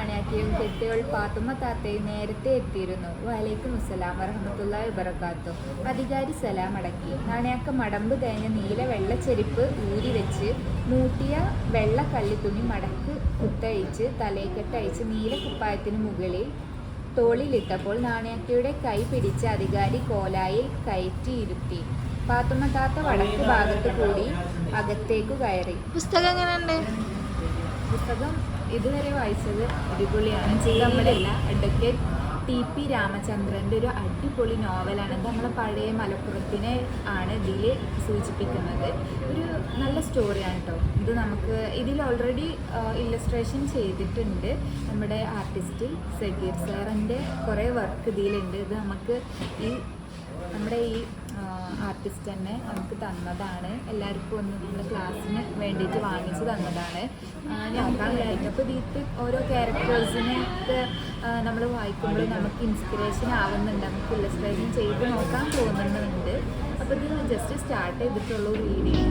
നാണയാക്കിയും കെട്ടിയോൾ പാത്തുമ്മ താത്തയും നേരത്തെ എത്തിയിരുന്നു. വലൈക്കും അസ്സലാം വറഹ്മത്തുള്ളാഹി വബറകാതുഹു. അധികാരി സലാം അടക്കി. നാണയാക്ക മടമ്പ് തേഞ്ഞ നീല വെള്ളച്ചെരിപ്പ് ഊരി വെച്ച് മൂട്ടിയ വെള്ള കള്ളിത്തുണി മടക്ക് കുത്തഴിച്ച് തലയിക്കെട്ടഴിച്ച് നീല കുപ്പായത്തിന് മുകളിൽ തോളിലിട്ടപ്പോൾ നാണയാക്കയുടെ കൈ പിടിച്ച് അധികാരി കോലായിൽ കയറ്റിയിരുത്തി. പാത്തുമ്മ താത്ത വടക്ക് ഭാഗത്ത് കൂടി അകത്തേക്കു കയറി. പുസ്തകം എങ്ങനെയുണ്ട്? പുസ്തകം ഇതുവരെ വായിച്ചത് അടിപൊളിയാണ്. നമ്മുടെ അഡ്വക്കേറ്റ് TP രാമചന്ദ്രൻ്റെ ഒരു അടിപൊളി നോവലാണ്. ഇത് നമ്മളെ പഴയ മലപ്പുറത്തിനെ ആണ് ഇതിൽ സൂചിപ്പിക്കുന്നത്. ഒരു നല്ല സ്റ്റോറിയാണ് കേട്ടോ. ഇത് നമുക്ക് ഇതിൽ ഓൾറെഡി ഇല്ലസ്ട്രേഷൻ ചെയ്തിട്ടുണ്ട് നമ്മുടെ ആർട്ടിസ്റ്റ് സഗീർ സാറിൻ്റെ കുറേ വർക്ക് ഇതിലുണ്ട്. ഇത് നമുക്ക് നമ്മുടെ ഈ ആർട്ടിസ്റ്റ് തന്നെ നമുക്ക് തന്നതാണ്. എല്ലാവർക്കും ഒന്ന് നമ്മുടെ ക്ലാസ്സിന് വേണ്ടിയിട്ട് വാങ്ങിച്ച് തന്നതാണ്. നോക്കാൻ കഴിഞ്ഞപ്പോൾ ഇതിൽ ഓരോ ക്യാരക്ടേഴ്സിനൊക്കെ നമ്മൾ വായിക്കുമ്പോൾ നമുക്ക് ഇൻസ്പിറേഷൻ ആവുന്നുണ്ട്. നമുക്ക് ഇല്ലസ്ട്രേഷൻ ചെയ്ത് നോക്കാൻ തോന്നുന്നുണ്ട്. അപ്പോൾ ഇത് ജസ്റ്റ് സ്റ്റാർട്ട് ചെയ്തിട്ടുള്ള വീഡിയോ.